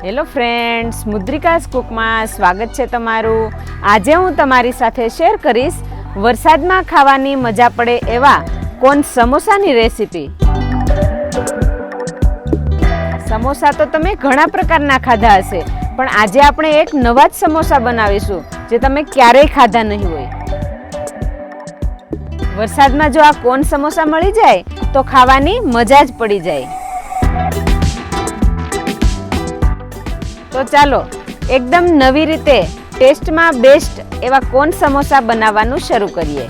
Hello friends, મુદ્રિકાસ કુકમાં સ્વાગત છે તમારું। આજે હું તમારી સાથે શેર કરીશ વરસાદમાં ખાવાની મજા પડે એવા કોન સમોસાની રેસીપી। સમોસા તો તમે ઘણા પ્રકારના ખાધા હશે, પણ આજે આપણે એક નવા જ સમોસા બનાવીશું જે તમે ક્યારેય ખાધા નહીં હોય। વરસાદમાં જો આ કોન સમોસા મળી જાય તો ખાવાની મજા જ પડી જાય। તો ચાલો એકદમ નવી રીતે ટેસ્ટમાં બેસ્ટ એવા કોન સમોસા બનાવવાનું શરૂ કરીએ।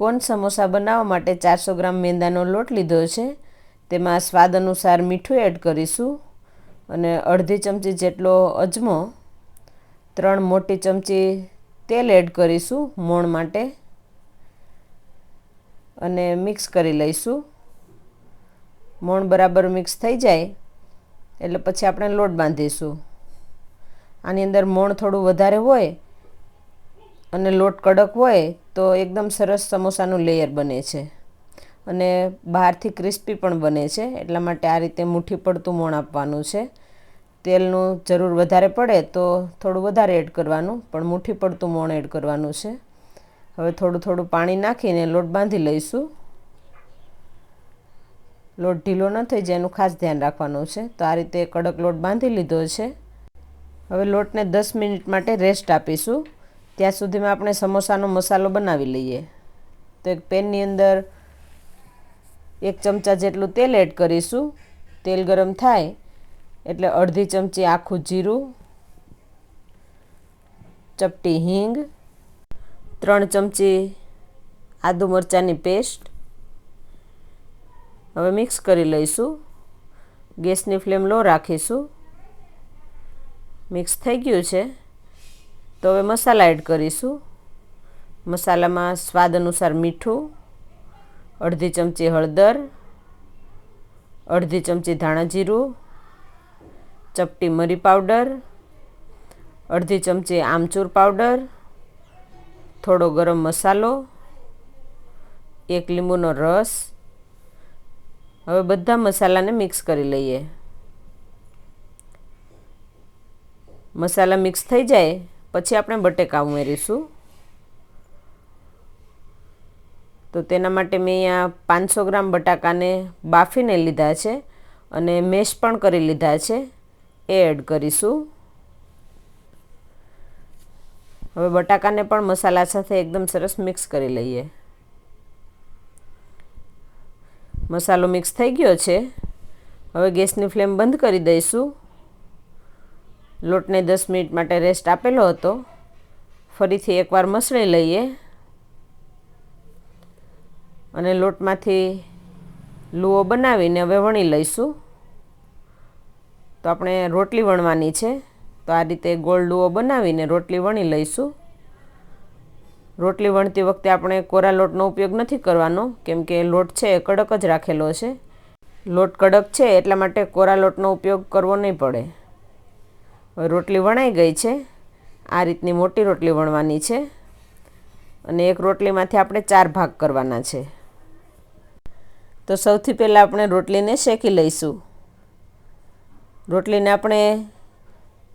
કોન સમોસા બનાવવા માટે 400 ગ્રામ મેંદાનો લોટ લીધો છે। તેમાં સ્વાદ અનુસાર મીઠું એડ કરીશું અને અડધી ચમચી જેટલો અજમો, 3 મોટી ચમચી તેલ એડ કરીશું મોણ માટે અને મિક્સ કરી લઈશું। મોણ બરાબર મિક્સ થઈ જાય એટલે પછી આપણે લોટ બાંધીશું। આની અંદર મોણ થોડું વધારે હોય અને લોટ કડક હોય તો એકદમ સરસ સમોસાનું લેયર બને છે અને બહારથી ક્રિસ્પી પણ બને છે। એટલા માટે આ રીતે મુઠ્ઠી પડતું મોણ આપવાનું છે। તેલનું જરૂર વધારે પડે તો થોડું વધારે એડ કરવાનું, પણ મુઠ્ઠી પડતું મોણ એડ કરવાનું છે। હવે થોડું થોડું પાણી નાખીને લોટ બાંધી લઈશું। લોટ ઢીલો ન થઈ જાય એનું ખાસ ધ્યાન રાખવાનું છે। તો આ રીતે કડક લોટ બાંધી લીધો છે। હવે લોટને 10 મિનિટ માટે રેસ્ટ આપીશું। ત્યાં સુધીમાં આપણે સમોસાનો મસાલો બનાવી લઈએ। તો એક પેનની અંદર 1 ચમચા જેટલું તેલ એડ કરીશું। તેલ ગરમ થાય એટલે અડધી ચમચી આખું જીરું, ચપટી હિંગ, 3 ચમચી આદુ મરચાંની પેસ્ટ। હવે મિક્સ કરી લઈશું। ગેસની ફ્લેમ લો રાખીશું। મિક્સ થઈ ગયું છે તો હવે મસાલા એડ કરીશું। મસાલામાં સ્વાદ અનુસાર મીઠું, અડધી ચમચી હળદર, અડધી ચમચી ધાણા જીરું, ચપટી મરી પાવડર, અડધી ચમચી આમચૂર પાવડર, થોડો ગરમ મસાલો, 1 લીંબુનો રસ। હવે બધા મસાલાને મિક્સ કરી લઈએ। મસાલા મિક્સ થઈ જાય પછી આપણે બટેકા ઉમેરીશું। તો તેના માટે મેં અહીંયા 500 ગ્રામ બટાકાને બાફીને લીધા છે અને મેશ પણ કરી લીધા છે, એ એડ કરીશું। હવે બટાકાને પણ મસાલા સાથે એકદમ સરસ મિક્સ કરી લઈએ। મસાલો મિક્સ થઈ ગયો છે। હવે ગેસની ફ્લેમ બંધ કરી દઈશું। લોટને 10 મિનિટ માટે રેસ્ટ આપેલો હતો। ફરીથી એકવાર મસળી લઈએ અને લોટમાંથી લુઓ બનાવીને હવે વણી લઈશું। તો આપણે રોટલી વણવાની છે, તો આ રીતે ગોળ લુઓ બનાવીને રોટલી વણી લઈશું। રોટલી વણતી વખતે આપણે કોરા લોટનો ઉપયોગ નથી કરવાનો, કેમ કે લોટ છે એ કડક જ રાખેલો છે। લોટ કડક છે એટલા માટે કોરા લોટનો ઉપયોગ કરવો નહીં પડે। હવે રોટલી વણાઈ ગઈ છે। આ રીતની મોટી રોટલી વણવાની છે અને એક રોટલીમાંથી આપણે 4 ભાગ કરવાના છે। તો સૌથી પહેલાં આપણે રોટલીને શેકી લઈશું। રોટલીને આપણે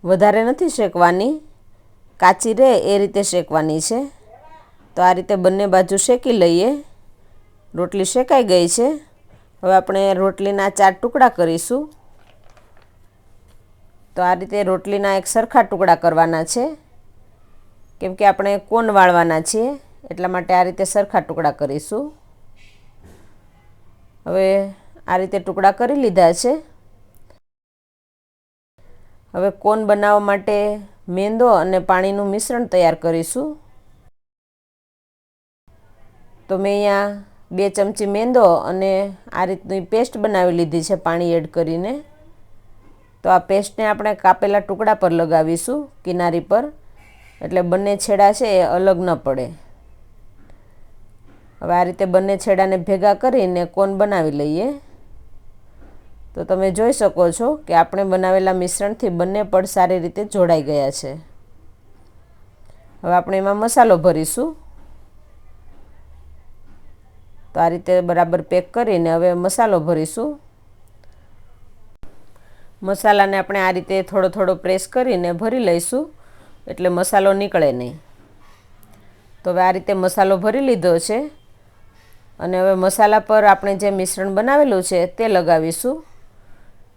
વધારે નથી શેકવાની, કાચી રહે એ રીતે શેકવાની છે। તો આ રીતે બંને બાજુ શેકી લઈએ। રોટલી શેકાઈ ગઈ છે। હવે આપણે રોટલીના 4 ટુકડા કરીશું। તો આ રીતે રોટલીના એક સરખા ટુકડા કરવાના છે, કેમ કે આપણે કોન વાળવાના છીએ એટલા માટે આ રીતે સરખા ટુકડા કરીશું। હવે આ રીતે ટુકડા કરી લીધા છે। હવે કોન બનાવવા માટે મેંદો અને પાણીનું મિશ્રણ તૈયાર કરીશું। તો મેં અહીંયા 2 ચમચી મેંદો અને આ રીતની પેસ્ટ બનાવી લીધી છે પાણી એડ કરીને। તો આ પેસ્ટને આપણે કાપેલા ટુકડા પર લગાવીશું કિનારી પર, એટલે બંને છેડા છે એ અલગ ન પડે। હવે આ રીતે બંને છેડાને ભેગા કરીને કોન બનાવી લઈએ। તો તમે જોઈ શકો છો કે આપણે બનાવેલા મિશ્રણથી બંને પડ સારી રીતે જોડાઈ ગયા છે. હવે આપણે એમાં મસાલો ભરીશું. તો આ રીતે બરાબર પેક કરીને હવે મસાલો ભરીશું. મસાલાને આપણે આ રીતે થોડો થોડો પ્રેસ કરીને ભરી લઈશું એટલે મસાલો નીકળે નહીં. તો હવે આ રીતે મસાલો ભરી લીધો છે અને હવે મસાલા પર આપણે જે મિશ્રણ બનાવેલું છે તે લગાવીશું.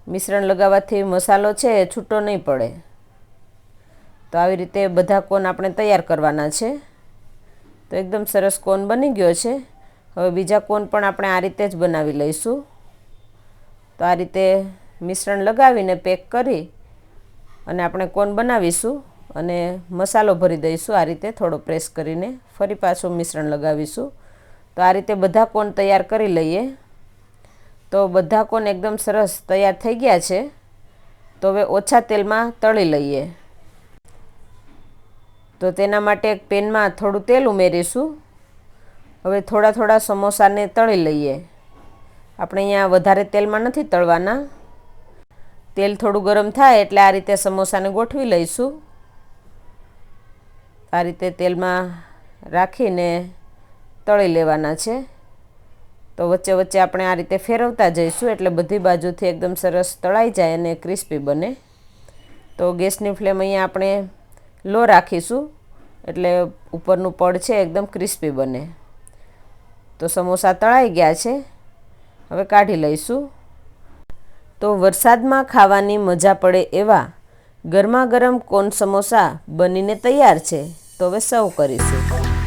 મિશ્રણ લગાવવાથી મસાલો છે એ છૂટો નહીં પડે. તો આવી રીતે બધા કોન આપણે તૈયાર કરવાના છે. તો એકદમ સરસ કોન બની ગયો છે. હવે બીજા કોન પણ આપણે આ રીતે જ બનાવી લઈશું. તો આ રીતે મિશ્રણ લગાવીને પેક કરી અને આપણે કોન બનાવીશું અને મસાલો ભરી દઈશું. આ રીતે થોડો પ્રેસ કરીને ફરી પાછું મિશ્રણ લગાવીશું. તો આ રીતે બધા કોન તૈયાર કરી લઈએ. તો બધા કોન એકદમ સરસ તૈયાર થઈ ગયા છે. તો હવે ઓછા તેલમાં તળી લઈએ. તો તેના માટે એક પેનમાં થોડું તેલ ઉમેરીશું. હવે થોડા થોડા સમોસાને તળી લઈએ. આપણે અહીંયા વધારે તેલમાં નથી તળવાના. તેલ થોડું ગરમ થાય એટલે આ રીતે સમોસાને ગોઠવી લઈશું. આ રીતે તેલમાં રાખીને તળી લેવાના છે. તો વચ્ચે વચ્ચે આપણે આ રીતે ફેરવતા જઈશું એટલે બધી બાજુથી એકદમ સરસ તળાઈ જાય અને ક્રિસ્પી બને. તો ગેસની ફ્લેમ અહીંયા આપણે લો રાખીશું એટલે ઉપરનું પડ છે એકદમ ક્રિસ્પી બને. તો સમોસા તળાઈ ગયા છે. હવે કાઢી લઈશું. તો વરસાદમાં ખાવાની મજા પડે એવા ગરમા ગરમ કોન સમોસા બનીને તૈયાર છે. તો હવે સર્વ કરીશું.